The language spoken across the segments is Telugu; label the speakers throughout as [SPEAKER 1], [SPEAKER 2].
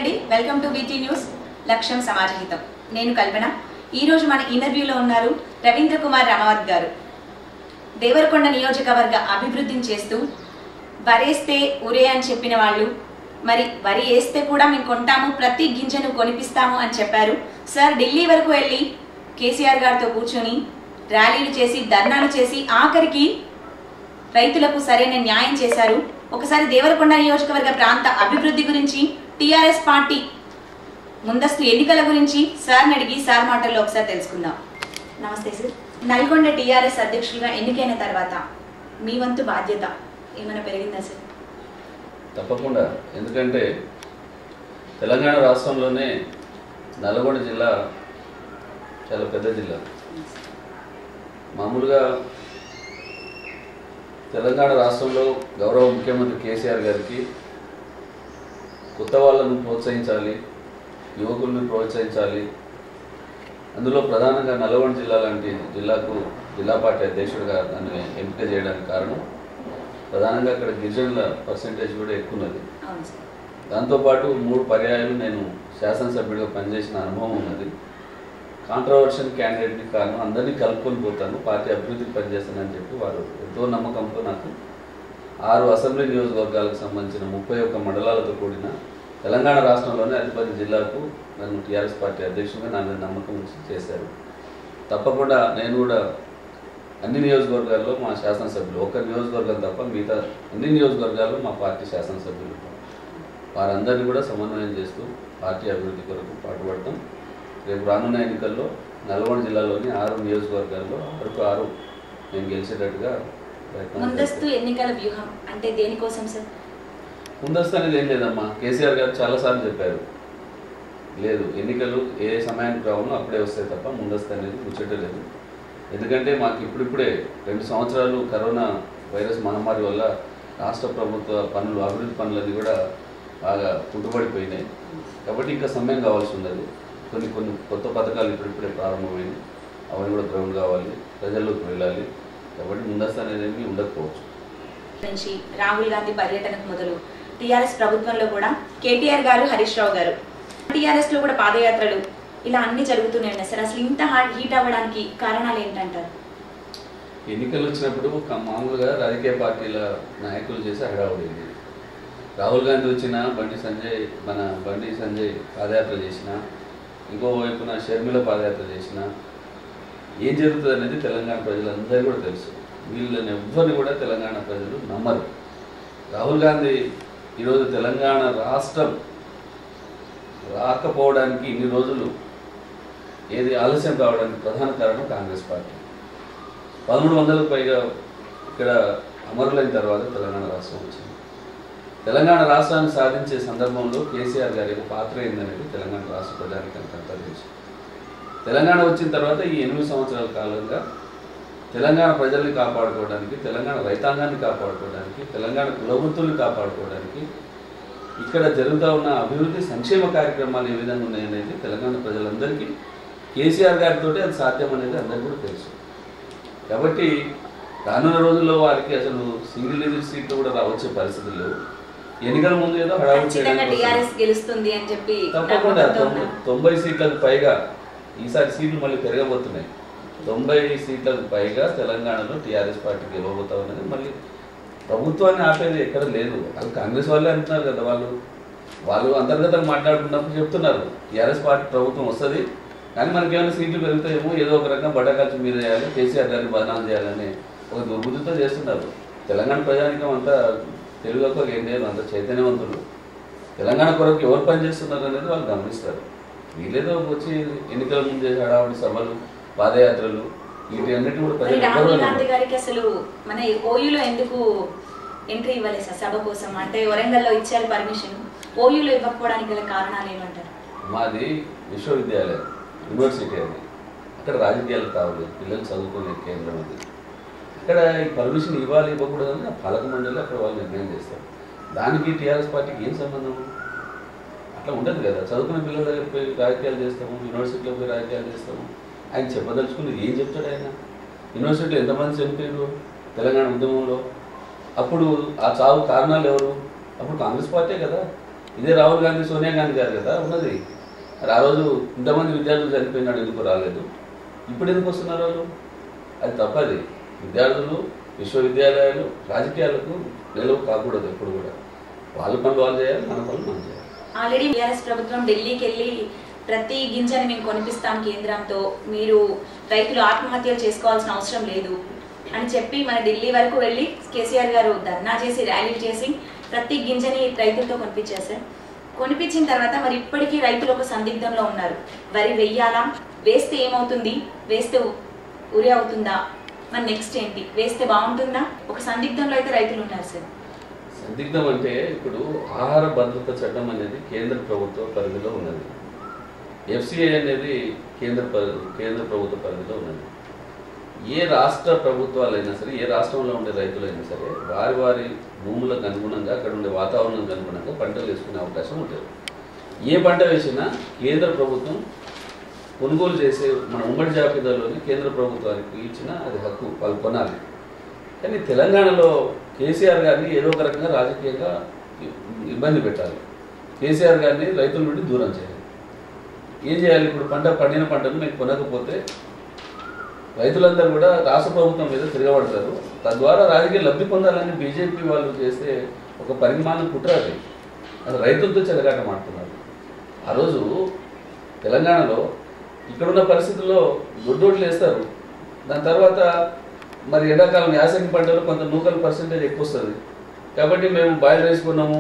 [SPEAKER 1] అండి, వెల్కమ్ టు BT న్యూస్ లక్ష్యం సమాజహితం. నేను కల్పన. ఈ రోజు మన ఇంటర్వ్యూలో ఉన్నారు రవీంద్ర కుమార్ రామవత్ గారు. దేవరకొండ నియోజకవర్గ అభివృద్ధిని చేస్తూ వరేస్తే ఉరే అని చెప్పిన వాళ్ళు, మరి వరి వేస్తే కూడా మేము కొంటాము, ప్రతి గింజను కొనిపిస్తాము అని చెప్పారు. సార్ ఢిల్లీ వరకు వెళ్ళి కేసీఆర్ గారితో కూర్చొని ర్యాలీలు చేసి ధర్నాలు చేసి ఆఖరికి రైతులకు సరైన న్యాయం చేశారు. ఒకసారి దేవరకొండ నియోజకవర్గ ప్రాంత అభివృద్ధి గురించి, టీఆర్ఎస్ పార్టీ ముందస్తు ఎన్నికల గురించి సార్ని అడిగి సార్ మాటల్లో ఒకసారి తెలుసుకుందాం. నమస్తే సార్. నల్గొండ టీఆర్ఎస్ అధ్యక్షులుగా ఎన్నికైన తర్వాత మీ వంతు బాధ్యత ఏమైనా పెరిగిందా సార్?
[SPEAKER 2] తప్పకుండా. ఎందుకంటే తెలంగాణ రాష్ట్రంలోనే నల్గొండ జిల్లా చాలా పెద్ద జిల్లా. మామూలుగా తెలంగాణ రాష్ట్రంలో గౌరవ ముఖ్యమంత్రి కేసీఆర్ గారికి కొత్త వాళ్ళను ప్రోత్సహించాలి, యువకులను ప్రోత్సహించాలి. అందులో ప్రధానంగా నల్గొండ జిల్లా లాంటి జిల్లాకు జిల్లా పార్టీ అధ్యక్షుడిగా నన్ను ఎంపిక చేయడానికి కారణం ప్రధానంగా అక్కడ గిరిజనుల పర్సెంటేజ్ కూడా ఎక్కువ ఉన్నది. దాంతోపాటు 3 పర్యాయాలు నేను శాసనసభ్యుడిగా పనిచేసిన అనుభవం ఉన్నది. కాంట్రవర్షియల్ క్యాండిడేట్ని కారణం అందరినీ కలుపుకొని పోతాను, పార్టీ అభివృద్ధికి పనిచేస్తానని చెప్పి వారు ఎంతో నమ్మకంతో నాకు 6 అసెంబ్లీ నియోజకవర్గాలకు సంబంధించిన 31 మండలాలతో కూడిన తెలంగాణ రాష్ట్రంలోనే అతిపెద్ద జిల్లాకు నన్ను టీఆర్ఎస్ పార్టీ అధ్యక్షుడిగా నా మీద నమ్మకం ఉంచి చేశారు. తప్పకుండా నేను కూడా అన్ని నియోజకవర్గాల్లో మా శాసనసభ్యులు, ఒక్క నియోజకవర్గం తప్ప మిగతా అన్ని నియోజకవర్గాల్లో మా పార్టీ శాసనసభ్యులు వారందరినీ కూడా సమన్వయం చేస్తూ పార్టీ అభివృద్ధి కొరకు పాటుపడతాం. రేపు రానున్న ఎన్నికల్లో నల్గొండ జిల్లాలోని 6 నియోజకవర్గాల్లో 6 నేను గెలిచేటట్టుగా
[SPEAKER 1] ముందస్తు ఎన్నికల వ్యూహం అంటే దేనికోసం సార్?
[SPEAKER 2] ముందస్తు అనేది ఏం లేదమ్మా. కేసీఆర్ గారు చాలాసార్లు చెప్పారు, లేదు ఎన్నికలు ఏ సమయానికి రావాలో అప్పుడే వస్తాయి తప్ప ముందస్తు అనేది ముచ్చటలేదు. ఎందుకంటే మాకు ఇప్పుడిప్పుడే 2 సంవత్సరాలు కరోనా వైరస్ మహమ్మారి వల్ల రాష్ట్ర ప్రభుత్వ పనులు, అభివృద్ధి పనులన్నీ కూడా బాగా కుంటుపడిపోయినాయి. కాబట్టి ఇంకా సమయం కావాల్సి ఉన్నది. కొన్ని కొత్త పథకాలు ఇప్పుడిప్పుడే ప్రారంభమైంది, అవన్నీ కూడా గ్రౌండ్ కావాలి, ప్రజల్లోకి వెళ్ళాలి. కాబట్టి ముందస్తు అనేది ఏమీ ఉండకపోవచ్చు.
[SPEAKER 1] నుంచి రాహుల్ గాంధీ పర్యటనకు మొదలు టీఆర్ఎస్ ప్రభుత్వంలో కూడా కేటీఆర్ గారు, హరీష్ రావు గారు, టీఆర్ఎస్ లో కూడా పాదయాత్రలు ఇలా అన్ని జరుగుతూనే ఉన్నాయి సార్. అసలు ఇంత హీట్ అవ్వడానికి కారణాలు ఏంటంటారు?
[SPEAKER 2] ఎన్నికలు వచ్చినప్పుడు మామూలుగా రాజకీయ పార్టీల నాయకులు చేసి హడావుడింది. రాహుల్ గాంధీ వచ్చిన బండి సంజయ్ పాదయాత్ర చేసిన, ఇంకోవైపున షర్మిల పాదయాత్ర చేసిన, ఏం జరుగుతుంది అనేది తెలంగాణ ప్రజలందరూ కూడా తెలుసు. వీళ్ళని ఎవ్వరిని కూడా తెలంగాణ ప్రజలు నమ్మరు. రాహుల్ గాంధీ ఈరోజు తెలంగాణ రాష్ట్రం రాకపోవడానికి ఇన్ని రోజులు ఏది ఆలస్యం కావడానికి ప్రధాన కారణం కాంగ్రెస్ పార్టీ. 1300కు పైగా ఇక్కడ అమరులైన తర్వాత తెలంగాణ రాష్ట్రం వచ్చింది. తెలంగాణ రాష్ట్రాన్ని సాధించే సందర్భంలో కేసీఆర్ గారి యొక్క పాత్ర ఏందనేది తెలంగాణ రాష్ట్ర ప్రజానికానికి అంతా తెలుసు. తెలంగాణ వచ్చిన తర్వాత ఈ 8 సంవత్సరాల కాలంగా తెలంగాణ ప్రజల్ని కాపాడుకోవడానికి, తెలంగాణ రైతాంగాన్ని కాపాడుకోవడానికి, తెలంగాణ కులవృత్తుల్ని కాపాడుకోవడానికి, ఇక్కడ జరుగుతూ ఉన్న అభివృద్ధి సంక్షేమ కార్యక్రమాలు ఏ విధంగా ఉన్నాయనేది తెలంగాణ ప్రజలందరికీ కేసీఆర్ గారితో అది సాధ్యం అనేది అందరికీ కూడా తెలుసు. కాబట్టి రానున్న రోజుల్లో వారికి అసలు సింగిల్ డిజిట్ సీట్లు కూడా వచ్చే పరిస్థితులు లేవు. ఎన్నికల ముందు ఏదో హడావుడి తప్పకుండా 90 సీట్లకు పైగా ఈసారి సీట్లు మళ్ళీ పెరగబోతున్నాయి. 90 సీట్లకు పైగా తెలంగాణలో టీఆర్ఎస్ పార్టీకి ఇవ్వబోతా ఉన్నది. మళ్ళీ ప్రభుత్వాన్ని ఆపేది ఎక్కడ లేదు. వాళ్ళు కాంగ్రెస్ వాళ్ళే అంటున్నారు కదా, వాళ్ళు అంతర్గతంగా మాట్లాడుకున్నప్పుడు చెప్తున్నారు టీఆర్ఎస్ పార్టీ ప్రభుత్వం వస్తుంది కానీ మనకి ఏమైనా సీట్లు పెరుగుతాయేమో, ఏదో ఒక రకంగా బట్టఖర్చు మీద చేయాలి, కేసీఆర్ గారిని బదనాలు చేయాలని ఒక దుర్బుద్ధితో చేస్తున్నారు. తెలంగాణ ప్రజానికం అంతా తెలుగుకు ఏం లేదు, అంత చైతన్యవంతులు. తెలంగాణ కొరకు ఎవరు పనిచేస్తున్నారు అనేది వాళ్ళు గమనిస్తారు. వీళ్ళేదో వచ్చి ఎన్నికల ముందు చేసే హడావుడి సభలు, పాదయాత్రలు, వీటి అన్నిటి కూడా
[SPEAKER 1] రాహుల్ గాంధీ గారికి అసలు మన ఓయూలో ఎందుకు ఎంట్రీ ఇవ్వలేదు సార్ సభ కోసం? అంటే వరంగల్లో ఇచ్చారు పర్మిషన్, ఓయూలో ఇవ్వకపోవడానికి గల కారణాలు ఏమంటారు?
[SPEAKER 2] మాది విశ్వవిద్యాలయం, యూనివర్సిటీ అది. అక్కడ రాజకీయాలు కావాలి, పిల్లలు చదువుకునే కేంద్రం అది. అక్కడ ఈ పర్మిషన్ ఇవ్వాలి ఇవ్వకూడదని ఆ పాలక మండలి అక్కడ వాళ్ళు నిర్ణయం చేస్తారు. దానికి టీఆర్ఎస్ పార్టీకి ఏం సంబంధం? అట్లా ఉండదు కదా. చదువుకునే పిల్లల దగ్గర పోయి రాజకీయాలు చేస్తాము, యూనివర్సిటీలో పోయి రాజకీయాలు చేస్తాము. ఆయన చెప్పదలుచుకుని ఏం చెప్తాడు ఆయన? యూనివర్సిటీలో ఎంతమంది చనిపోయారు తెలంగాణ ఉద్యమంలో? అప్పుడు ఆ చావు కారణాలు ఎవరు? అప్పుడు కాంగ్రెస్ పార్టీ కదా. ఇదే రాహుల్ గాంధీ సోనియా గాంధీ గారు కదా ఉన్నది. మరి ఆ రోజు ఇంతమంది విద్యార్థులు చనిపోయినాడు, ఎందుకు రాలేదు? ఇప్పుడు ఎందుకు వస్తున్నారు వాళ్ళు? అది తప్పది. విద్యార్థులు, విశ్వవిద్యాలయాలు రాజకీయాలకు నిలవ కాకూడదు ఎప్పుడు కూడా. వాళ్ళ పనులు వాళ్ళు చేయాలి, మన పనులు మనం చేయాలి.
[SPEAKER 1] ఆల్రెడీ టీఆర్ఎస్ ప్రభుత్వం ఢిల్లీకి వెళ్ళి ప్రతి గింజని మేము కొనిపిస్తాం కేంద్రంతో, మీరు రైతులు ఆత్మహత్యలు చేసుకోవాల్సిన అవసరం లేదు అని చెప్పి మన ఢిల్లీ వరకు వెళ్ళి కేసీఆర్ గారు ధర్నా చేసి ర్యాలీలు చేసి ప్రతి గింజని రైతులతో కొనిపించారు సార్. కొనిపించిన తర్వాత మరి ఇప్పటికీ రైతులు ఒక సందిగ్ధంలో ఉన్నారు. వరి వెయ్యాలా, వేస్తే ఏమవుతుంది, వేస్తే ఉరి అవుతుందా, మరి నెక్స్ట్ ఏంటి, వేస్తే బాగుంటుందా, ఒక సందిగ్ధంలో అయితే రైతులు ఉన్నారు సార్.
[SPEAKER 2] సందిగ్ధం అంటే ఇప్పుడు ఆహార భద్రత చట్టం అనేది కేంద్ర ప్రభుత్వ పరిధిలో ఉన్నది. ఎఫ్సిఐ అనేది కేంద్ర ప్రభుత్వ పరిధిలో ఉన్నది. ఏ రాష్ట్ర ప్రభుత్వాలైనా సరే, ఏ రాష్ట్రంలో ఉండే రైతులైనా సరే వారి వారి భూములకు అనుగుణంగా, అక్కడ ఉండే వాతావరణానికి అనుగుణంగా పంటలు వేసుకునే అవకాశం ఉంటుంది. ఏ పంట వేసినా కేంద్ర ప్రభుత్వం కొనుగోలు చేసే మన ఉమ్మడి జాబితాలోని కేంద్ర ప్రభుత్వానికి ఇచ్చిన అది హక్కు, వాళ్ళు కొనాలి. కానీ తెలంగాణలో కేసీఆర్ గారిని ఏదో ఒక రకంగా రాజకీయంగా ఇబ్బంది పెట్టాలి. కేసీఆర్ గారిని రైతుల నుండి దూరం చేయాలి. ఏం చేయాలి? ఇప్పుడు పండిన పంటను మేము కొనకపోతే రైతులందరూ కూడా రాష్ట్ర ప్రభుత్వం మీద తిరగబడతారు. తద్వారా రాజకీయ లబ్ధి పొందాలని బీజేపీ వాళ్ళు చేస్తే ఒక పరిమాణం కుట్రాలి. అది రైతులతో చెలగాటమాడుతున్నారు. ఆ రోజు తెలంగాణలో ఇక్కడున్న పరిస్థితుల్లో దొడ్డోట్లు వేస్తారు. దాని తర్వాత మరి ఎండాకాలం యాసంగి పంటలో కొంత నూకల పర్సెంటేజ్ ఎక్కువ వస్తుంది కాబట్టి మేము బాయిల్ రైస్ కొన్నాము,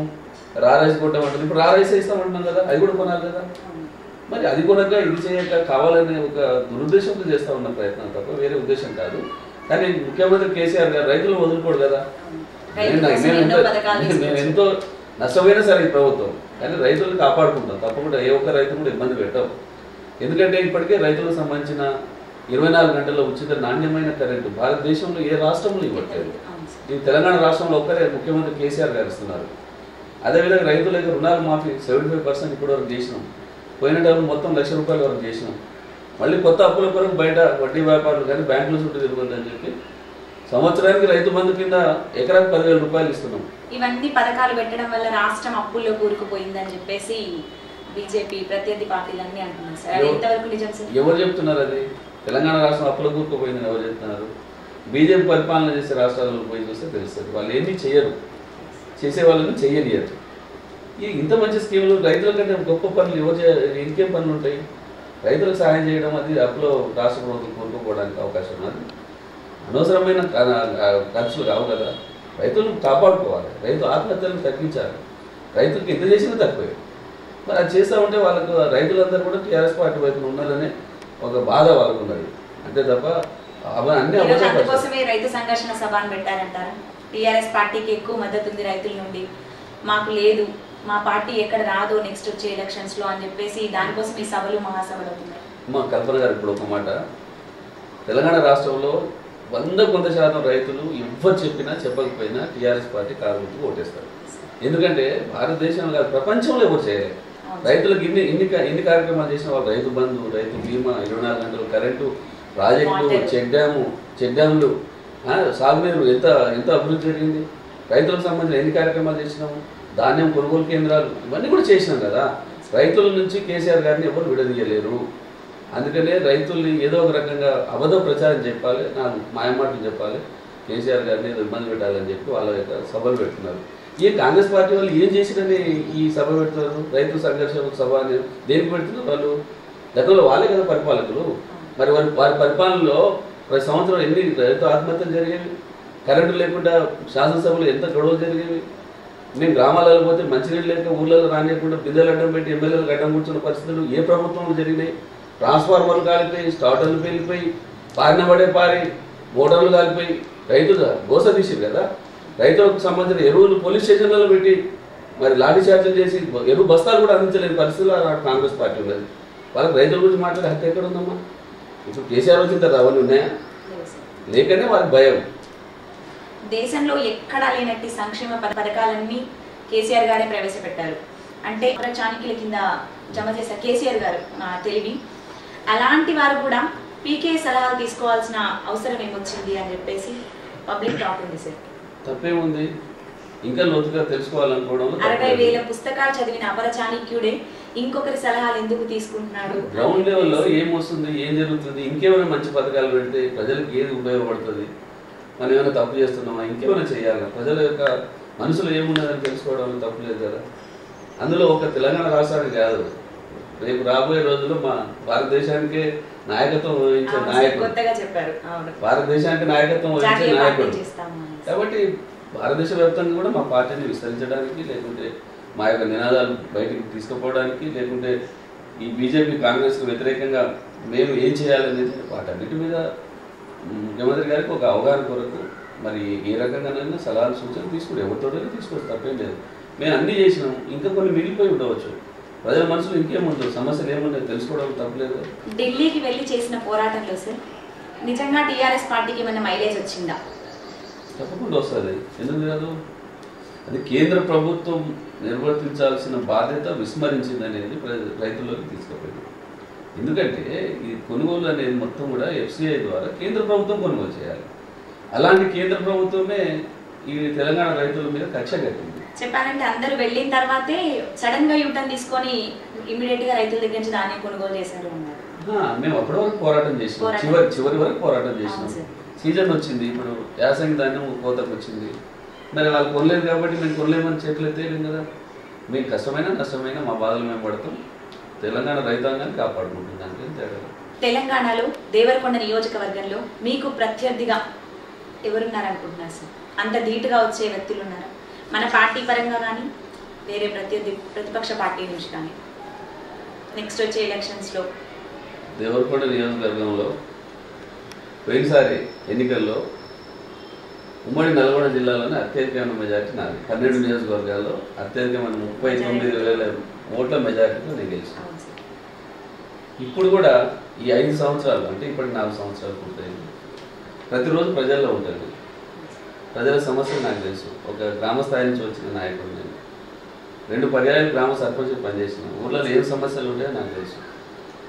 [SPEAKER 2] రా రైస్ కొంటామంటారు. ఇప్పుడు రా రైస్ వేస్తామంటున్నాం కదా, అది కూడా కొనాలి కదా. మరి అది కొనక ఇది చేయక కావాలనే ఒక దురుద్దేశంతో చేస్తూ ఉన్న ప్రయత్నం తప్ప వేరే ఉద్దేశం కాదు. కానీ ముఖ్యమంత్రి కేసీఆర్ గారు రైతులు వదులుకోడు కదా. నేను ఎంతో నష్టమైనా సరే ఈ ప్రభుత్వం, కానీ రైతులను కాపాడుకుంటాం తప్పకుండా. ఏ ఒక్క రైతు కూడా ఇబ్బంది పెట్టాం. ఎందుకంటే ఇప్పటికే రైతులకు సంబంధించిన 24 గంటల ఉచిత నాణ్యమైన కరెంటు భారతదేశంలో ఏ రాష్ట్రంలో ఇవ్వట్లేదు. ఈ తెలంగాణ రాష్ట్రంలో ఒక్కరే ముఖ్యమంత్రి కేసీఆర్ గారు ఇస్తున్నారు. అదేవిధంగా రైతులకు రుణాలు మాఫీ 75% ఇప్పటివరకు చేసినాం. పోయిన టైంలో మొత్తం ₹1,00,000 వరకు చేసినాం. మళ్ళీ కొత్త అప్పుల కొరకు బయట వడ్డీ వ్యాపారులు కానీ బ్యాంకుల చుట్టూ తిరుగుతుందని చెప్పి సంవత్సరానికి రైతు బంధు కింద ఎకరానికి ₹10,000 ఇస్తున్నాం.
[SPEAKER 1] ఇవన్నీ పథకాలు పెట్టడం వల్ల రాష్ట్రం అప్పుల్లో కూరుకుపోయిందని చెప్పేసి బీజేపీ ప్రత్యర్థి పార్టీలన్నీ అంటున్నారు సార్. అది ఎంతవరకు నిజం సార్?
[SPEAKER 2] ఎవరు చెప్తున్నారు? అది తెలంగాణ రాష్ట్రం అప్పుల కూరుకుపోయిందని ఎవరు చెప్తున్నారు? బీజేపీ పరిపాలన చేసే రాష్ట్రాలలో పోయి చూస్తే తెలుస్తుంది. వాళ్ళు ఏమీ చేయరు, చేసే వాళ్ళని చేయలేరు. ఇంత మంచి స్కీములు రైతుల కంటే గొప్ప పనులు ఇంకేం పనులు ఉంటాయి? రైతులకు సహాయం చేయడం అది అప్పులో రాష్ట్ర ప్రభుత్వం కోరుకోవడానికి అవకాశం ఉన్నది. అనవసరమైన ఖర్చులు కావు కదా. రైతులను కాపాడుకోవాలి, రైతు ఆత్మహత్యలను తగ్గించాలి. రైతులకు ఎంత చేసినా తక్కువే. మరి అది చేస్తూ ఉంటే వాళ్ళకు రైతులందరూ కూడా టీఆర్ఎస్ పార్టీ వైపున ఉన్నారనే ఒక బాధ వాళ్ళకు ఉన్నది. అంతే తప్ప అన్ని
[SPEAKER 1] అందుకోసమే రైతు సంఘర్షణ సభను పెట్టారంటారా? టీఆర్ఎస్ పార్టీకి ఎక్కువ మద్దతు ఉంది రైతుల నుండి, మాకు లేదు, మా పార్టీ ఎక్కడ రాదో నెక్స్ట్ వచ్చే ఎలక్షన్స్ లో అని చెప్పేసి దానికోసం ఈ సభలు మహాసభలు అవుతున్నాయి.
[SPEAKER 2] మా కల్పన గారు ఇప్పుడు ఒక మాట, తెలంగాణ రాష్ట్రంలో 100% రైతులు ఎవరు చెప్పినా చెప్పకపోయినా టీఆర్ఎస్ పార్టీ కార్మికులకు ఓటేస్తారు. ఎందుకంటే భారతదేశంలో కాదు ప్రపంచంలో ఎవరు చేయలేదు. రైతులకు ఇన్ని కార్యక్రమాలు చేసిన వాళ్ళు, రైతు బంధు, రైతు బీమా, 24 గంటలు కరెంటు, ప్రాజెక్టు, చెక్ డ్యాములు, సాగునీరు ఎంత అభివృద్ధి జరిగింది. రైతులకు సంబంధించిన ఎన్ని కార్యక్రమాలు చేసినాము, ధాన్యం కొనుగోలు కేంద్రాలు, ఇవన్నీ కూడా చేసినాం కదా. రైతుల నుంచి కేసీఆర్ గారిని ఎవరు విడదీయలేరు. అందుకనే రైతుల్ని ఏదో ఒక రకంగా అబద్ధ ప్రచారం చెప్పాలి, నాకు మాయమాటలు చెప్పాలి, కేసీఆర్ గారిని ఏదో ఇబ్బంది పెట్టాలని చెప్పి వాళ్ళ యొక్క సభలు పెడుతున్నారు. ఈ కాంగ్రెస్ పార్టీ వాళ్ళు ఏం చేసినని ఈ సభ పెడుతున్నారు? రైతు సంఘర్షణ సభ అని దేనికి పెడుతున్నారు? వాళ్ళు గతంలో వాళ్ళే కదా పరిపాలకులు. మరి వారి పరిపాలనలో ప్రతి సంవత్సరం ఎన్ని రైతు ఆత్మహత్యలు జరిగేవి? కరెంటు లేకుండా శాసనసభలో ఎంత గొడవలు జరిగేవి? మేము గ్రామాలలో పోతే మంచినీళ్ళు లేక ఊళ్ళలో రానియకుండా బిందెలు అడ్డం పెట్టి ఎమ్మెల్యేలకు అడ్డం కూర్చున్న పరిస్థితులు ఏ ప్రభుత్వంలో జరిగినాయి? ట్రాన్స్ఫార్మర్లు కాలిపోయి, స్టార్టర్లు పేలిపోయి, పారిన పడే పారి, మోటార్లు కాలిపోయి రైతులు గోస తీసిరు కదా. రైతులకు సంబంధించిన ఎరువులు పోలీస్ స్టేషన్లలో పెట్టి మరి లాఠీ చార్జీలు చేసి ఎరువు బస్తాలు కూడా అందించలేని పరిస్థితుల్లో కాంగ్రెస్ పార్టీ ఉన్నది. వాళ్ళకి రైతుల గురించి మాట్లాడే హక్కు ఎక్కడ ఉందమ్మా? ఇప్పుడు కేసీఆర్ వచ్చిన తర్వాత అవన్నీ ఉన్నాయా? లేకనే వాళ్ళకి భయం.
[SPEAKER 1] దేశంలో ఎక్కడా లేనట్టి సంక్షేమ పథకాలన్నీ కేసీఆర్ గారే ప్రవేశపెట్టారు. అంటే చాణక్యుల కింద జమ చేశారు కేసీఆర్ గారు తెలివి. అలాంటి వారు కూడా పీకే సలహాలు తీసుకోవాల్సిన అవసరం ఏమొచ్చింది అని చెప్పేసి పబ్లిక్ టాక్ ఉంది సార్.
[SPEAKER 2] తప్పేముంది? ఇంకా లోతుగా తెలుసుకోవాలనుకోవడంలో
[SPEAKER 1] 60,000 పుస్తకాలు చదివిన అపర చాణక్యుడే ఇంకొకరి సలహాలు ఎందుకు తీసుకుంటున్నాడు?
[SPEAKER 2] గ్రౌండ్ లెవెల్లో ఏమొస్తుంది, ఏం జరుగుతుంది, ఇంకేమైనా మంచి పథకాలు పెడితే ప్రజలకు ఏది ఉపయోగపడుతుంది, మనం ఏమైనా తప్పు చేస్తున్నామా, ఇంకేమైనా చేయాలి, ప్రజల యొక్క మనసులో ఏమున్నదని తెలుసుకోవడంలో తప్పు లేదు కదా. అందులో ఒక తెలంగాణ రాష్ట్రానికి కాదు, రేపు రాబోయే రోజుల్లో మా భారతదేశానికే నాయకత్వం వహించే నాయకుడు, భారతదేశానికి నాయకత్వం వహించే నాయకుడు. కాబట్టి భారతదేశ వ్యాప్తంగా కూడా మా పార్టీని విస్తరించడానికి, లేకుంటే మా యొక్క నినాదాలు బయటికి తీసుకుపోవడానికి, లేకుంటే ఈ బీజేపీ కాంగ్రెస్కు వ్యతిరేకంగా మేము ఏం చేయాలనేది వాటన్నిటి మీద ముఖ్యమంత్రి గారికి ఒక అవగాహన కొరకు మరి ఏ రకంగానైనా సలహాలు సూచనలు తీసుకుంటే ఎవరితోటైనా తీసుకోవచ్చు, తప్పేం లేదు. మేము అన్నీ చేసినాం, ఇంకా కొన్ని మిగిలిపోయి ఉండవచ్చు. ప్రజల మనసులో ఇంకేముంటుంది, సమస్యలు ఏమున్నాయో తెలుసుకోవడం తప్పలేదు.
[SPEAKER 1] ఢిల్లీకి వెళ్ళి చేసిన పోరాటంలో సార్ నిజంగా టీఆర్ఎస్ పార్టీకి ఏమైనా మైలేజ్ వచ్చిందా?
[SPEAKER 2] తప్పకుండా వస్తుంది, ఎందుకు కాదు. అది కేంద్ర ప్రభుత్వం నిర్వర్తించాల్సిన బాధ్యత విస్మరించింది అనేది రైతుల్లోకి తీసుకుపోయింది. ఎందుకంటే ఈ కొనుగోలు అనేది మొత్తం కూడా FCI ద్వారా కేంద్ర ప్రభుత్వం కొనుగోలు చేయాలి. అలాంటి కేంద్ర ప్రభుత్వమే ఈ తెలంగాణ రైతుల మీద కక్ష కట్టింది.
[SPEAKER 1] చెప్పాలంటే అందరూ వెళ్ళిన తర్వాతే సడన్ గా యూటర్న్ తీసుకొని ఇమీడియట్ గా రైతుల దగ్గర నుంచి ధాన్యం కొనుగోలు చేశారు అన్నారు.
[SPEAKER 2] మేము అప్పటి వరకు పోరాటం చేసినాం, చివరి వరకు పోరాటం చేసినాం. సీజన్ వచ్చింది, ఇప్పుడు యాసంగి ధాన్యం కోతకు వచ్చింది, మరి వాళ్ళు కొనలేదు కాబట్టి మేము కొనలేమని చేతులైతే లేదు కదా. మేము కష్టమైన నష్టమైన మా బాధలు మేము పడతాం, తెలంగాణ రైతాంగాన్ని కాపాడుకుంటుంది. దానికి తేడా.
[SPEAKER 1] తెలంగాణలో దేవరకొండ నియోజకవర్గంలో మీకు ప్రత్యర్థిగా ఎవరున్నారనుకుంటున్నారు సార్? అంత ధీటుగా వచ్చే వ్యక్తులు ఉన్నారా మన పార్టీ పరంగా కానీ వేరే ప్రతిపక్ష పార్టీ నుంచి కానీ? నెక్స్ట్ వచ్చే ఎలక్షన్స్లో
[SPEAKER 2] దేవరకొండ నియోజకవర్గంలో పోయినసారి ఎన్నికల్లో ఉమ్మడి నల్గొండ జిల్లాలోనే అత్యధికమైన మెజార్టీ నాది. 12 నియోజకవర్గాల్లో అత్యధికమైన 39,000 ఓట్ల మెజార్టీతో నేను గెలిచాను. ఇప్పుడు కూడా ఈ 5 సంవత్సరాలు, అంటే ఇప్పటికి 4 సంవత్సరాలు పూర్తయింది, ప్రతిరోజు ప్రజల్లో ఉంటుంది. ప్రజల సమస్యలు నాకు తెలుసు. ఒక గ్రామ స్థాయి నుంచి వచ్చిన నాయకుడు నేను. 2 పర్యాయాలు గ్రామ సర్పంచ్ పనిచేసిన, ఊళ్ళో ఏం సమస్యలు ఉంటాయో నాకు తెలుసు.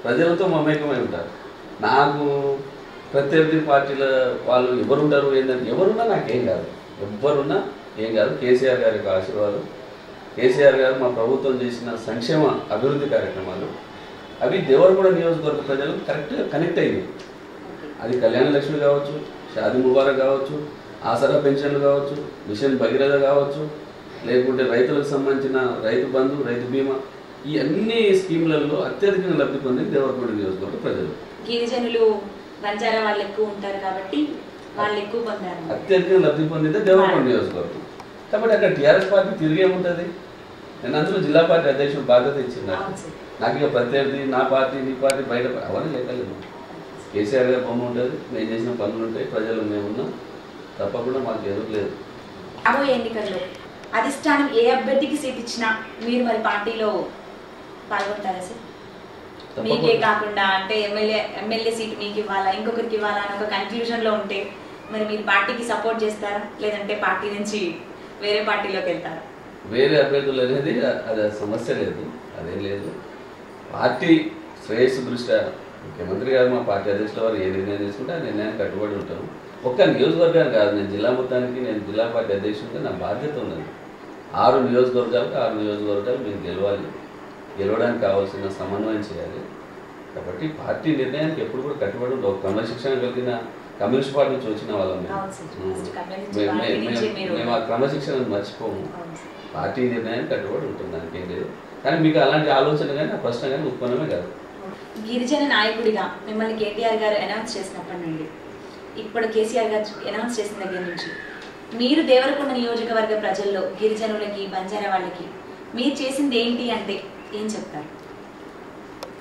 [SPEAKER 2] ప్రజలతో మమేకమై ఉంటారు. నాకు ప్రత్యర్థి పార్టీల వాళ్ళు ఎవరుంటారు ఏంటంటే ఎవరున్నా నాకేం కాదు, ఎవరున్నా ఏం కాదు. కేసీఆర్ గారి యొక్క ఆశీర్వాదం, కేసీఆర్ గారు మా ప్రభుత్వం చేసిన సంక్షేమ అభివృద్ధి కార్యక్రమాలు అవి దేవరకొండ నియోజకవర్గ ప్రజలకు కరెక్ట్గా కనెక్ట్ అయ్యాయి. అది కళ్యాణ లక్ష్మి కావచ్చు, షాదీ ముబారక్ కావచ్చు, ఆసరా పెన్షన్లు కావచ్చు, మిషన్ భగీరథ కావచ్చు, లేకుంటే రైతులకు సంబంధించిన రైతు బంధు, రైతు బీమా, ఈ అన్ని స్కీములలో అత్యధికంగా లబ్ధి పొందింది దేవరకొండ నియోజకవర్గ ప్రజలు.
[SPEAKER 1] గిరిజనులు బంజారా వాళ్ళు ఎక్కువ ఉంటారు కాబట్టి వాళ్ళు ఎక్కువ పొందారు,
[SPEAKER 2] అత్యధికంగా లబ్ధి పొందింది దేవరకొండ నియోజకవర్గం. కాబట్టి అక్కడ టీఆర్ఎస్ పార్టీ తిరిగేముంటుంది. నేను అందులో జిల్లా పార్టీ అధ్యక్షుడు బాధ్యత ఇచ్చింది. నాకు ఇక ప్రత్యర్థి నా పార్టీ నీ పార్టీ బయట అవన్నీ లేకలేదు. కేసీఆర్ గారి బొమ్మ ఉంటుంది, మేము చేసిన పనులు ఉంటాయి, ప్రజలు మేమున్నాం, తప్పకుండా మాకు ఎదురులేదు.
[SPEAKER 1] రాబోయే ఎన్నికల్లో అధిష్టానం ఏ అభ్యర్థికి సీట్ ఇచ్చినా మీరు మరి పార్టీలో పాల్గొంటారా సార్? మీకే కాకుండా అంటే ఎమ్మెల్యే సీట్ మీకు ఇవ్వాలా, ఇంకొకరికి ఇవ్వాలా అని ఒక కన్ఫ్యూజన్లో ఉంటే మరి మీరు పార్టీకి సపోర్ట్ చేస్తారా, లేదంటే పార్టీ నుంచి వేరే పార్టీలోకి వెళ్తారా?
[SPEAKER 2] వేరే అభ్యర్థులు అనేది అది సమస్య లేదు, అదేం లేదు. పార్టీ శ్రేయస్సు దృష్ట్యా ముఖ్యమంత్రి గారు మా పార్టీ అధ్యక్షుల వారు ఏ నిర్ణయం తీసుకుంటే ఆ నిర్ణయానికి కట్టుబడి ఉంటాము. ఒక్క నియోజకవర్గాన్ని కాదు, నేను జిల్లా మొత్తానికి నేను జిల్లా పార్టీ అధ్యక్షుడిగా నా బాధ్యత ఉన్నది. 6 నియోజకవర్గాలకు 6 నియోజకవర్గాలు మేము గెలవాలి, గెలవడానికి కావాల్సిన సమన్వయం చేయాలి. కాబట్టి పార్టీ నిర్ణయానికి ఎప్పుడు కూడా కట్టుబడి ఒక క్రమశిక్షణ కలిగిన కమ్యూనిస్ట్ పార్టీ నుంచి వచ్చిన వాళ్ళం. మేము ఆ క్రమశిక్షణను మర్చిపోము, పార్టీ నిర్ణయానికి కట్టుబడి ఉంటుంది, దానికి ఏం లేదు. కానీ మీకు అలాంటి ఆలోచన కానీ ఆ ప్రశ్న కానీ ఉత్పన్నమే కాదు.
[SPEAKER 1] గిరిజన నాయకుడిగా మిమ్మల్ని కేటీఆర్ గారు అనౌన్స్ చేసినప్పటి నుండి ఇప్పుడు కేసీఆర్ గారు అనౌన్స్ చేసిన దగ్గర నుంచి మీరు దేవరకొండ నియోజకవర్గ ప్రజల్లో గిరిజనులకి బంజారా వాళ్ళకి మీరు చేసింది ఏంటి అంటే ఏం చెప్తారు?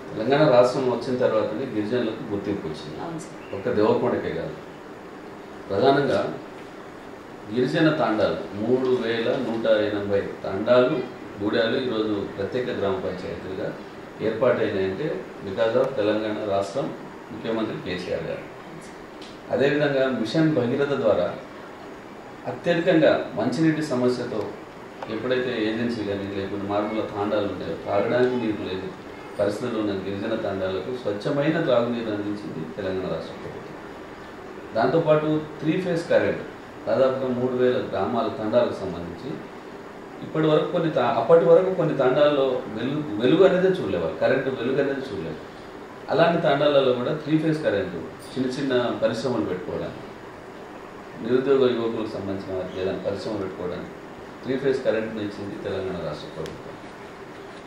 [SPEAKER 2] తెలంగాణ రాష్ట్రం వచ్చిన తర్వాతనే గిరిజనులకు గుర్తింపు వచ్చింది. ఒక్క దేవరకొండకే కాదు, ప్రధానంగా గిరిజన తాండాలు 3180 తాండాలు గూడాలు ఈరోజు ప్రత్యేక గ్రామ పంచాయతీలుగా ఏర్పాటైనాయంటే బికాజ్ ఆఫ్ తెలంగాణ రాష్ట్రం ముఖ్యమంత్రి కేసీఆర్ గారు. అదేవిధంగా మిషన్ భగీరథ ద్వారా అత్యధికంగా మంచినీటి సమస్యతో ఎప్పుడైతే ఏజెన్సీ కానీ లేకుండా మారుమూల తాండాలు ఉంటాయో, తాగడానికి నీరు లేదు పరిస్థితుల్లో ఉన్న గిరిజన తాండాలకు స్వచ్ఛమైన త్రాగునీరు అందించింది తెలంగాణ రాష్ట్ర ప్రభుత్వం. దాంతోపాటు 3 ఫేజ్ కరెంట్ దాదాపుగా 3000 గ్రామాల తండాలకు సంబంధించి ఇప్పటి వరకు అప్పటి వరకు కొన్ని తండాల్లో వెలుగు అనేది చూడలేవారు, కరెంటు వెలుగు అనేది చూడలేదు. అలాంటి తండాలలో కూడా 3 ఫేజ్ కరెంటు చిన్న చిన్న పరిశ్రమలు పెట్టుకోవడానికి, నిరుద్యోగ యువకులకు సంబంధించిన వారికి ఏదైనా పరిశ్రమలు పెట్టుకోవడానికి 3 ఫేజ్ కరెంటును ఇచ్చింది తెలంగాణ రాష్ట్ర ప్రభుత్వం.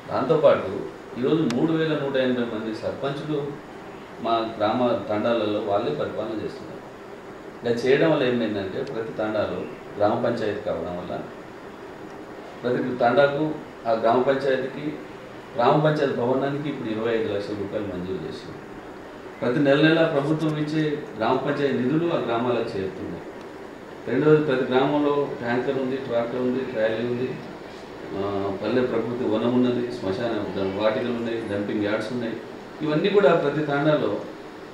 [SPEAKER 2] దాంతోపాటు ఈరోజు 3180 మంది సర్పంచులు మా గ్రామ తండాలలో వాళ్ళే పరిపాలన చేస్తున్నారు. ఇలా చేయడం వల్ల ఏమైందంటే ప్రతి తండాలో గ్రామ పంచాయతీ కావడం వల్ల ప్రతి తండాకు ఆ గ్రామ పంచాయతీ భవనానికి ఇప్పుడు 25 లక్షల రూపాయలు మంజూరు చేసింది. ప్రతి నెల ప్రభుత్వం ఇచ్చే గ్రామ పంచాయతీ నిధులు ఆ గ్రామాలకు చేరుతున్నాయి. రెండవది ప్రతి గ్రామంలో ట్యాంకర్ ఉంది, ట్రాక్టర్ ఉంది, ట్రాలీ ఉంది, పల్లె ప్రకృతి వనం ఉన్నది, శ్మశాన వాటికలు ఉన్నాయి, డంపింగ్ యార్డ్స్ ఉన్నాయి. ఇవన్నీ కూడా ప్రతి తాండాలో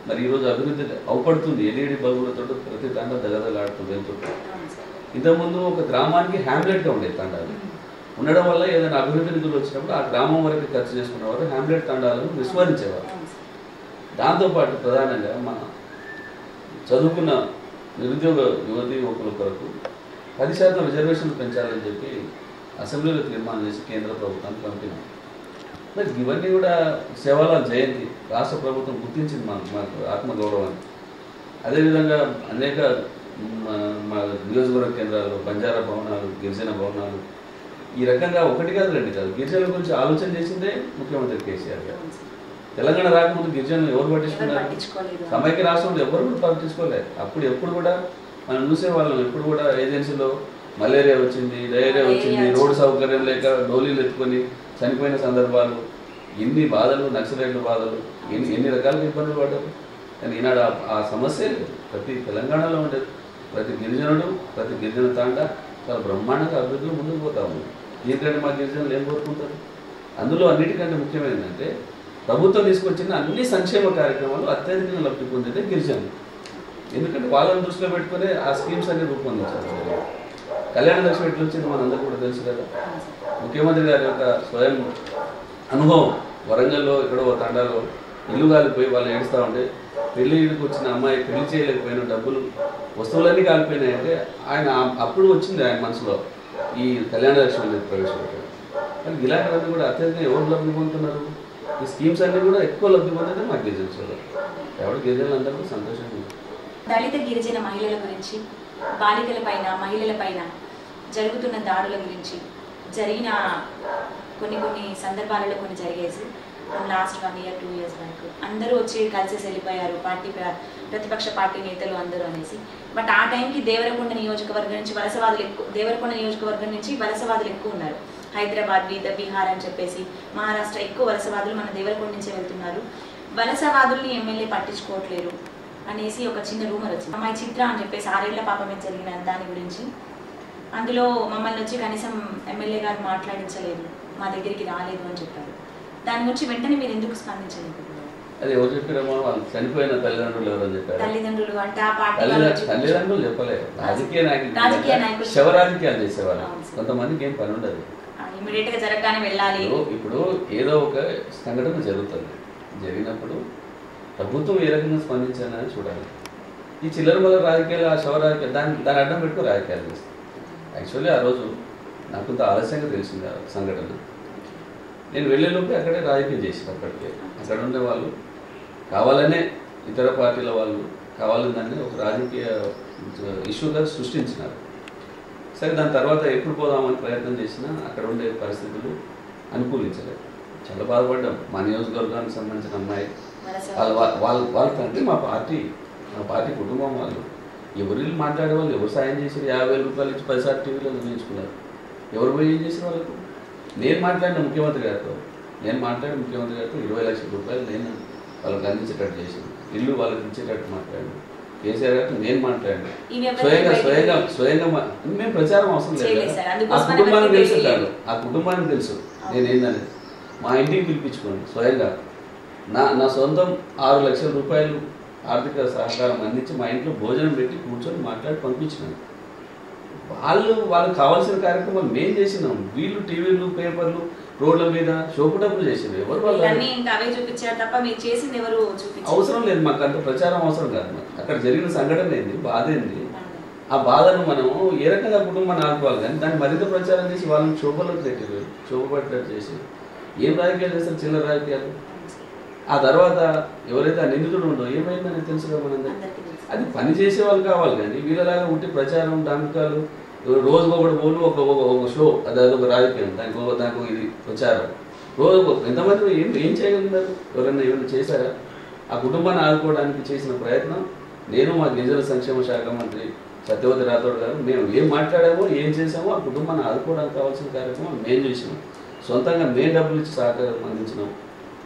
[SPEAKER 2] మరి ఈరోజు అభివృద్ధి అవపడుతుంది. ఎల్ఈడి బల్బులతో ప్రతి తాండా దగదలాడుతుంది. ఇంతకుముందు ఒక గ్రామానికి హ్యామ్లెట్గా ఉండేది తాండాలు ఉండడం వల్ల ఏదైనా అభివృద్ధి నిధులు వచ్చినప్పుడు ఆ గ్రామం వరకు ఖర్చు చేసుకునేవారు, హ్యామ్లెట్ తాండాలను విస్మరించేవారు. దాంతోపాటు ప్రధానంగా మన చదువుకున్న నిరుద్యోగ యువతి యువకుల కొరకు 10% రిజర్వేషన్లు పెంచాలని చెప్పి అసెంబ్లీలో తీర్మానం చేసి కేంద్ర ప్రభుత్వానికి పంపినాం. మరి ఇవన్నీ కూడా సేవాలాల్ జయంతి రాష్ట్ర ప్రభుత్వం గుర్తించింది మాకు ఆత్మగౌరవాన్ని. అదేవిధంగా అనేక మా నియోజకవర్గ కేంద్రాలు, బంజారా భవనాలు, గిరిజన భవనాలు, ఈ రకంగా ఒకటి కాదు రెండు కాదు గిరిజనుల గురించి ఆలోచన చేసిందే ముఖ్యమంత్రి కేసీఆర్ గారు. తెలంగాణ రాకముందు గిరిజనులు ఎవరు పట్టించుకున్నారు? సమైక్య రాష్ట్రంలో ఎవరు కూడా పట్టించుకోలేదు. అప్పుడు ఎప్పుడు కూడా మనం చూసేవాళ్ళం, ఎప్పుడు కూడా ఏజెన్సీలో మలేరియా వచ్చింది, డయేరియా వచ్చింది, రోడ్డు సౌకర్యం లేక డోలీలు ఎత్తుకొని చనిపోయిన సందర్భాలు, ఎన్ని బాధలు, నక్సలైట్ల బాధలు, ఎన్ని రకాలుగా ఇబ్బందులు పడ్డారు. కానీ ఈనాడు ఆ సమస్య ప్రతి తెలంగాణలో ఉండేది. ప్రతి గిరిజనుడు, ప్రతి గిరిజన తాండా చాలా బ్రహ్మాండంగా అభివృద్ధిలో ముందుకు పోతా ఉంది. దీనికంటే మా గిరిజనులు ఏం కోరుకుంటారు? అందులో అన్నిటికంటే ముఖ్యమైనదంటే ప్రభుత్వం తీసుకొచ్చిన అన్ని సంక్షేమ కార్యక్రమాలు అత్యధికంగా లబ్ధి పొందేదే గిరిజనులు. ఎందుకంటే వాళ్ళని దృష్టిలో పెట్టుకునే ఆ స్కీమ్స్ అన్ని రూపొందించారు. కళ్యాణ లక్ష్మి ఎట్లా వచ్చింది మనందరూ కూడా తెలుసు కదా. ముఖ్యమంత్రి గారి యొక్క స్వయం అనుభవం, వరంగల్లో ఎక్కడో తండాలో ఇల్లు కాలిపోయి వాళ్ళు ఏడుస్తూ ఉంటే పెళ్ళికి వచ్చిన అమ్మాయి పెళ్లి చేయలేకపోయిన డబ్బులు, వస్తువులన్నీ కాలిపోయినాయంటే ఆయన అప్పుడు వచ్చింది ఆయన మనసులో ఈ కళ్యాణ లక్ష్మి ప్రవేశపెట్టారు. కానీ ఇలాంటివన్నీ కూడా అత్యధికంగా ఎవరు లబ్ధి పొందుతున్నారు? ఈ స్కీమ్స్ అన్నీ కూడా ఎక్కువ లబ్ధి పొందితే మాకు గిరిజనులు ఎవరు గిరిజనులు అందరూ కూడా సంతోషంగా ఉంది.
[SPEAKER 1] దళిత గిరిజన మహిళల గురించి, బాలికల పైన, మహిళల పైన జరుగుతున్న దాడుల గురించి, జరిగిన కొన్ని సందర్భాలలో కొన్ని జరిగేసి లాస్ట్ 1 year 2 years బ్యాక్ అందరూ వచ్చి కలిసేసి వెళ్ళిపోయారు, ప్రతిపక్ష పార్టీ నేతలు అందరూ అనేసి. బట్ ఆ టైంకి దేవరకొండ నియోజకవర్గం నుంచి వలసవాదులు ఎక్కువ ఉన్నారు. హైదరాబాద్, బీహార్ అని చెప్పేసి మహారాష్ట్ర ఎక్కువ వలసవాదులు మన దేవరకొండ నుంచే వెళ్తున్నారు. వలసవాదుల్ని ఎమ్మెల్యే పట్టించుకోవట్లేరు అనేసి ఒక చిన్న రూమర్ వచ్చింది. అమ్మాయి చిత్ర అని చెప్పేసి 6 ఏళ్ల పాప మీద జరిగిన దాని గురించి. అందులో మమ్మల్ని వచ్చి కనీసం ఎమ్మెల్యే గారు మాట్లాడించలేదు, మా దగ్గరికి రాలేదు అని చెప్పారు. దాని గురించి వెంటనే మీరు ఎందుకు స్పందించలేదు?
[SPEAKER 2] అది ఎవరు చెప్పారమ్మా? వాళ్ళు చనిపోయిన తల్లిదండ్రులు ఎవరని చెప్పారు?
[SPEAKER 1] తల్లిదండ్రులు అంటే ఆ పార్టీ
[SPEAKER 2] తల్లిదండ్రులు చెప్పలేదు, రాజకీయ నాయకులు శవరాజకీయాలు చేసేవాళ్ళు. కొంతమందికి ఏం పని ఉండదు,
[SPEAKER 1] ఇమీడియట్ గా జరగగానే వెళ్ళాలి.
[SPEAKER 2] ఇప్పుడు ఏదో ఒక సంఘటన జరుగుతుంది, జరిగినప్పుడు ప్రభుత్వం ఏ రకంగా స్పందించాలని చూడాలి. ఈ చిల్లర వల్ల రాజకీయాలు, ఆ శవరాజకీయాలు దాన్ని అడ్డం పెట్టుకుని రాజకీయాలు చేస్తాయి. యాక్చువల్లీ ఆ రోజు నాకు కొంత ఆలస్యంగా తెలిసింది ఆ సంఘటన. నేను వెళ్ళేలోపే అక్కడే రాజకీయం చేసిన. అప్పటికే అక్కడ ఉండే వాళ్ళు కావాలనే, ఇతర పార్టీల వాళ్ళు కావాలని దాన్ని ఒక రాజకీయ ఇష్యూగా సృష్టించినారు. సరే, దాని తర్వాత ఎప్పుడు పోదామని ప్రయత్నం చేసినా అక్కడ ఉండే పరిస్థితులు అనుకూలించలేదు. చాలా బాధపడ్డాం. మా నియోజకవర్గానికి సంబంధించిన అమ్మాయి వాళ్ళ తండ్రి మా పార్టీ కుటుంబం వాళ్ళు ఎవరు మాట్లాడే వాళ్ళు, ఎవరు సాయం చేశారు? 50,000 రూపాయలు ఇచ్చి 10 సార్లు టీవీలో నిర్ణయించుకున్నారు. ఎవరు పోయి ఏం చేశారు వాళ్ళకు? నేను మాట్లాడిన ముఖ్యమంత్రి గారితో 20 లక్షల రూపాయలు నేను వాళ్ళకి అందించేటట్టు చేశాను. ఇల్లు వాళ్ళకి ఇచ్చేటట్టు మాట్లాడాను. కేసీఆర్ గారితో నేను మాట్లాడాను. స్వయంగా మేము ప్రచారం అవసరం లేదు. ఆ కుటుంబానికి తెలుసు నేనేందని. మా ఇంటికి పిలిపించుకోండి స్వయంగా. నా సొంతం 6 లక్షల రూపాయలు ఆర్థిక సహకారం అందించి మా ఇంట్లో భోజనం పెట్టి కూర్చొని మాట్లాడి పంపించినాను. వాళ్ళకి కావాల్సిన కార్యక్రమాలు మేము చేసినాం. వీళ్ళు టీవీలు, పేపర్లు, రోడ్ల మీద షోపుటప్పులు చేసేది ఎవరు? వాళ్ళు అవసరం లేదు మాకు, అంత ప్రచారం అవసరం కాదు. మాకు అక్కడ జరిగిన సంఘటన ఏంది, బాధ ఏంది, ఆ బాధను మనము ఏ రకంగా కుటుంబాన్ని ఆదుకోవాలి, కానీ దాన్ని మరింత ప్రచారం చేసి వాళ్ళని క్షోభలోకి పెట్టారు, క్షోభపడ్డట్టు చేసి ఏం రాజకీయాలు చేస్తారు, చిల్లర రాజకీయాలు. ఆ తర్వాత ఎవరైతే ఆ నిందితుడు ఉండో ఏమైందని తెలుసుగా మనందరికీ. అది పని చేసే వాళ్ళు కావాలి, కానీ వీళ్ళలాగా ఉంటే ప్రచారం డాంకాలు రోజుకొకటి పోలు ఒక షో, అదొక రాజకీయం, దానికి ఇది ప్రచారం. రోజు ఎంతమంది ఏం చేయగలుగుతారు, ఎవరైనా ఏమైనా చేశారా? ఆ కుటుంబాన్ని ఆదుకోవడానికి చేసిన ప్రయత్నం నేను మా గిరిజన సంక్షేమ శాఖ మంత్రి సత్యవతి రాథోడ్ గారు మేము ఏం మాట్లాడామో ఏం చేసామో ఆ కుటుంబాన్ని ఆదుకోవడానికి కావాల్సిన కార్యక్రమం మేము చేసినాం. సొంతంగా మేము డబ్బులు ఇచ్చి సహకారం అందించినాం.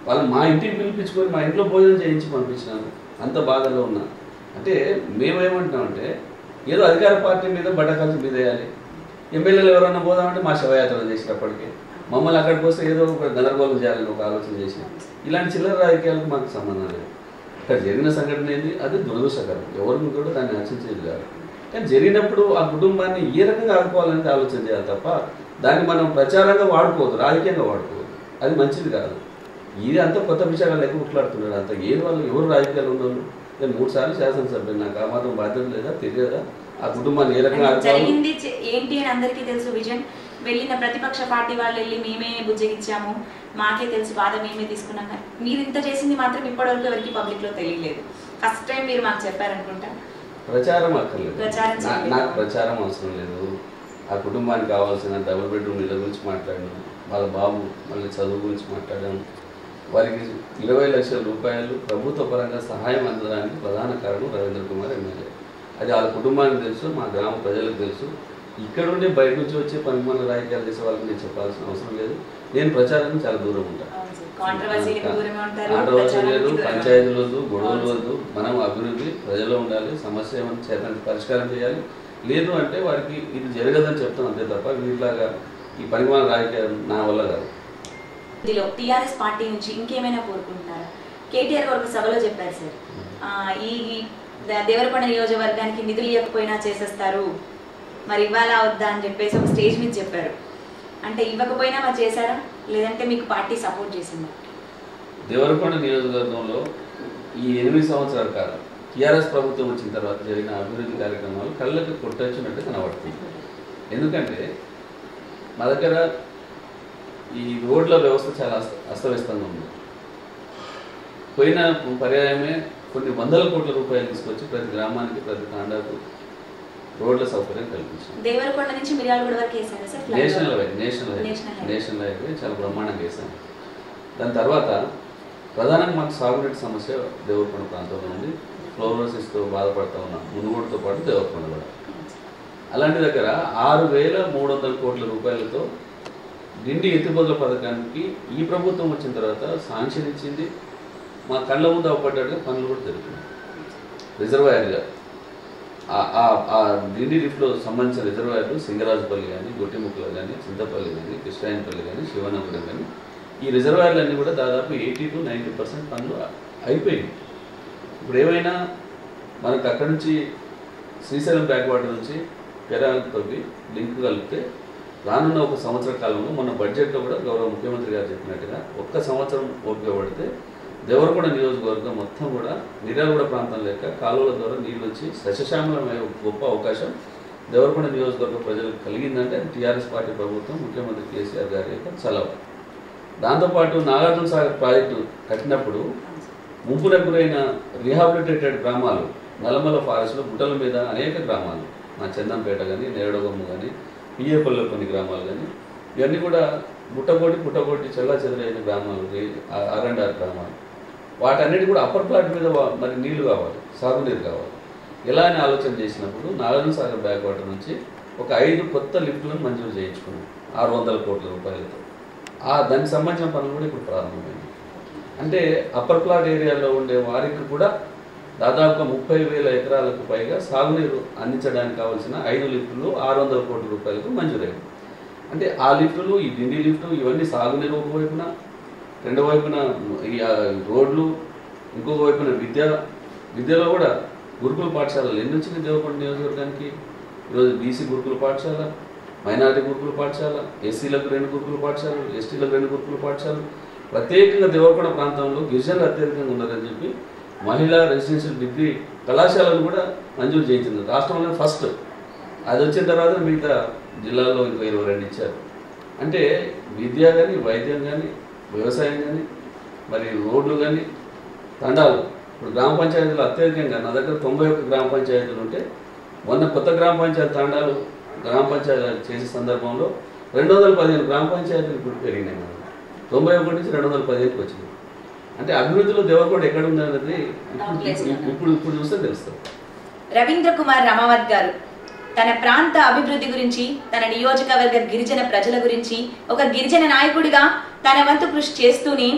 [SPEAKER 2] వాళ్ళు మా ఇంటికి పిలిపించుకొని మా ఇంట్లో భోజనం చేయించి పంపించినాను. అంత బాధలో ఉన్నా అంటే మేమేమంటున్నామంటే ఏదో అధికార పార్టీ మీద బట్టకల్సి మీద వేయాలి, ఎమ్మెల్యేలు ఎవరన్నా పోదామంటే మా శవయాత్రలు చేసినప్పటికీ మమ్మల్ని అక్కడికి వస్తే ఏదో ఒక గందరగోళం చేయాలని ఒక ఆలోచన చేసినాం. ఇలాంటి చిల్లర రాజకీయాలకు మాకు సంబంధం లేదు. ఇక్కడ జరిగిన సంఘటన ఏంది, అది దురదృష్టకరం, ఎవరిని కూడా దాన్ని రక్షించేది కాదు. కానీ జరిగినప్పుడు ఆ కుటుంబాన్ని ఏ రకంగా ఆదుకోవాలని ఆలోచన చేయాలి తప్ప దాన్ని మనం ప్రచారంగా వాడుకోవద్దు, రాజకీయంగా వాడుకోవద్దు. అది మంచిది కాదు. ఇది అంతా కొత్త విషయాలు లెక్క కొట్లాడుతున్నారు అంత. ఏది వాళ్ళు ఎవరు రాజకీయాలు ఉన్నవాళ్ళు? నేను 3 సార్లు శాసనసభ్యులు, నాకు ఆ మాత్రం బాధ్యత లేదా, తెలియదా ఆ కుటుంబాన్ని ఏ రకంగా
[SPEAKER 1] జరిగింది ఏంటి అని అందరికీ తెలుసు. విజన్ వెళ్ళిన ప్రతిపక్ష పార్టీ వాళ్ళు వెళ్ళి మేమే బుజ్జగిచ్చాము, మాకే తెలుసు, బాధ మేమే తీసుకున్నాం. మీరు ఇంత చేసింది మాత్రం ఇప్పటివరకు ఎవరికి పబ్లిక్ లో తెలియలేదు. ఫస్ట్ టైం మీరు మాకు చెప్పారనుకుంటా.
[SPEAKER 2] ప్రచారం అక్కర్లేదు, నాకు ప్రచారం అవసరం లేదు. ఆ కుటుంబానికి కావాల్సిన డబుల్ బెడ్రూమ్ ఇళ్ళ గురించి మాట్లాడాను, వాళ్ళ బాబు మళ్ళీ చదువు గురించి మాట్లాడాను. వారికి 20 లక్షల రూపాయలు ప్రభుత్వ పరంగా సహాయం అందడానికి ప్రధాన కారణం రవీంద్ర కుమార్ ఎమ్మెల్యే. అది వాళ్ళ కుటుంబానికి తెలుసు, మా గ్రామ ప్రజలకు తెలుసు. ఇక్కడ ఉండి బయట నుంచి వచ్చే పనిమాల రాజకీయాలు చేసే వాళ్ళకి నేను చెప్పాల్సిన అవసరం లేదు. నేను ప్రచారానికి చాలా దూరం ఉంటాను. కాంట్రవర్సీ లేదు, పంచాయతీలు వద్దు, గొడవలు వద్దు. మనం అభివృద్ధి ప్రజల్లో ఉండాలి, సమస్య ఏమైనా చేతనికి పరిష్కారం చేయాలి. లేదు అంటే వారికి ఇది జరగదని చెప్తాం అంతే తప్ప వీటిలాగా ఈ పనిమాల రాజకీయాలు నా వల్ల కాదు.
[SPEAKER 1] టీఆర్ఎస్ పార్టీ నుంచి ఇంకేమైనా కోరుకుంటున్నారా? కేటీఆర్ గారు ఒక సభలో చెప్పారు సార్, ఈ దేవరకొండ నియోజకవర్గానికి నిధులు ఇవ్వకపోయినా చేసేస్తారు, మరి ఇవ్వాలా వద్దా అని చెప్పేసి ఒక స్టేజ్ మీద చెప్పారు. అంటే ఇవ్వకపోయినా మరి చేశారా, లేదంటే మీకు పార్టీ సపోర్ట్ చేసిందా?
[SPEAKER 2] దేవరకొండ నియోజకవర్గంలో ఈ 8 సంవత్సరాల కాలం టీఆర్ఎస్ ప్రభుత్వం వచ్చిన తర్వాత జరిగిన అభివృద్ధి కార్యక్రమాలు కళ్ళకి కొట్టొచ్చినట్టు కనబడుతుంది. ఎందుకంటే మా దగ్గర ఈ రోడ్ల వ్యవస్థ చాలా అస్తవ్యస్తంగా ఉంది. పోయిన పర్యాయమే కొన్ని 100 కోట్ల రూపాయలు తీసుకొచ్చి ప్రతి గ్రామానికి ప్రతి తాండాకు రోడ్ల సౌకర్యం కల్పించాం.
[SPEAKER 1] దేవరకొండ నుంచి మిర్యాలగూడ వరకు వేసారు సార్.
[SPEAKER 2] నేషనల్ హైవే చాలా బ్రహ్మాండంగా వేసాం. దాని తర్వాత ప్రధానంగా మాకు సాగునీటి సమస్య దేవరకొండ ప్రాంతంలో ఉంది. ఫ్లోరోసిస్తో బాధపడుతూ ఉన్నాం, మునుగోడుతో పాటు దేవరకొండ కూడా. అలాంటి దగ్గర 6,300 కోట్ల రూపాయలతో డిండి ఎత్తిపోతల పథకానికి ఈ ప్రభుత్వం వచ్చిన తర్వాత శాంక్షన్ ఇచ్చింది. మా కళ్ళ ముందు అవపడ్డట్టుగా పనులు కూడా జరుగుతున్నాయి. రిజర్వాయర్గా ఆ డిండి లిఫ్ట్లో సంబంధించిన రిజర్వాయర్లు సింగరాజుపల్లి కానీ, గొట్టిముక్కలు కానీ, చింతపల్లి కానీ, కృష్ణాయనపల్లి కానీ, శివనగూడెం కానీ, ఈ రిజర్వాయర్లన్నీ కూడా దాదాపు 80 to 90% పనులు అయిపోయింది. ఇప్పుడు ఏమైనా మనకు అక్కడి నుంచి శ్రీశైలం బ్యాక్ వాటర్ నుంచి పెరాలతోటి లింక్ కలిపితే రానున్న 1 సంవత్సర కాలంలో మొన్న బడ్జెట్లో కూడా గౌరవ ముఖ్యమంత్రి గారు చెప్పినట్టుగా 1 సంవత్సరం ఓపిక పడితే దేవరకొండ నియోజకవర్గం మొత్తం కూడా మిర్యాలగూడ ప్రాంతం లేక కాలువల ద్వారా నీళ్ళు వచ్చి సస్యశ్యామలమైన గొప్ప అవకాశం దేవరకొండ నియోజకవర్గ ప్రజలకు కలిగిందంటే అది టీఆర్ఎస్ పార్టీ ప్రభుత్వం, ముఖ్యమంత్రి కేసీఆర్ గారి యొక్క చలవ. దాంతోపాటు నాగార్జున సాగర్ ప్రాజెక్టు కట్టినప్పుడు ముంపునకు గురైన రీహాబిలిటేటెడ్ గ్రామాలు నల్లమల ఫారెస్ట్లో గుట్టల మీద అనేక గ్రామాలు, మా చందంపేట కానీ, నేరడగొమ్మ కానీ, పియ్యపల్లిలో కొన్ని గ్రామాలు కానీ, ఇవన్నీ కూడా పుట్టగొట్టి చెల్లా చెదరైన గ్రామాలు, R&R గ్రామాలు. వాటన్నిటి కూడా అప్పర్ ప్లాట్ మీద మరి నీళ్లు కావాలి, సాగునీరు కావాలి. ఎలా అని ఆలోచన చేసినప్పుడు నాగార్జున సాగర్ బ్యాక్ వాటర్ నుంచి ఒక 5 కొత్త లిఫ్టులను మంజూరు చేయించుకున్నాం 600 కోట్ల రూపాయలతో. దానికి సంబంధించిన పనులు కూడా ఇప్పుడు ప్రారంభమైంది. అంటే అప్పర్ ప్లాట్ ఏరియాలో ఉండే వారికి కూడా దాదాపుగా 30,000 ఎకరాలకు పైగా సాగునీరు అందించడానికి కావాల్సిన 5 లిఫ్టులు 600 కోట్ల రూపాయలకు మంజూరయ్యాయి. అంటే ఆ లిఫ్టులు, ఈ డిండి లిఫ్టు, ఇవన్నీ సాగునీరు ఒకవైపున, రెండో వైపున ఈ రోడ్లు, ఇంకొక వైపున విద్యలో కూడా గురుకుల పాఠశాలలు ఎన్ని వచ్చింది దేవరకొండ నియోజకవర్గానికి. ఈరోజు బీసీ గురుకుల పాఠశాల, మైనారిటీ గురుకుల పాఠశాల, ఎస్సీలకు 2 గురుకుల పాఠశాలలు, ఎస్టీలకు 2 గురుకుల పాఠశాలలు. ప్రత్యేకంగా దేవరకొండ ప్రాంతంలో గిరిజనులు అత్యధికంగా ఉన్నారని చెప్పి మహిళా రెసిడెన్షియల్ డిగ్రీ కళాశాలను కూడా మంజూరు చేయించింది. రాష్ట్రంలో ఫస్ట్ అది వచ్చిన తర్వాత మిగతా జిల్లాల్లో ఇంకో 22 ఇచ్చారు. అంటే విద్య కానీ, వైద్యం కానీ, వ్యవసాయం కానీ, మరి రోడ్లు కానీ, తండాలు. ఇప్పుడు గ్రామ పంచాయతీలు అత్యధికంగా నా దగ్గర 91 గ్రామ పంచాయతీలు ఉంటే మొన్న కొత్త గ్రామ పంచాయతీ తండాలు గ్రామ పంచాయతీలు చేసే సందర్భంలో 215 గ్రామ పంచాయతీలు ఇప్పుడు పెరిగినాయి. మనం 91 నుంచి 215కి వచ్చింది. అంటే అభివృద్ధిలో దేవరకొండ ఎక్కడ ఉంది అనేది ఇప్పుడు చూస్తే తెలుస్తుంది.
[SPEAKER 1] రవీంద్ర కుమార్ రమావత్ గారు తన ప్రాంత అభివృద్ధి గురించి, తన నియోజకవర్గ గిరిజన ప్రజల గురించి ఒక గిరిజన నాయకుడిగా తన వంతు కృషి చేస్తూనే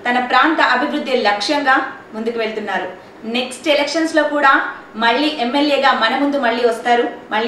[SPEAKER 1] తన ప్రాంత అభివృద్ధి లక్ష్యంగా ముందుకు వెళ్తున్నారు. నెక్స్ట్ ఎలక్షన్స్ లో కూడా మళ్ళీ ఎమ్మెల్యేగా మన ముందు మళ్ళీ వస్తారు. మళ్ళీ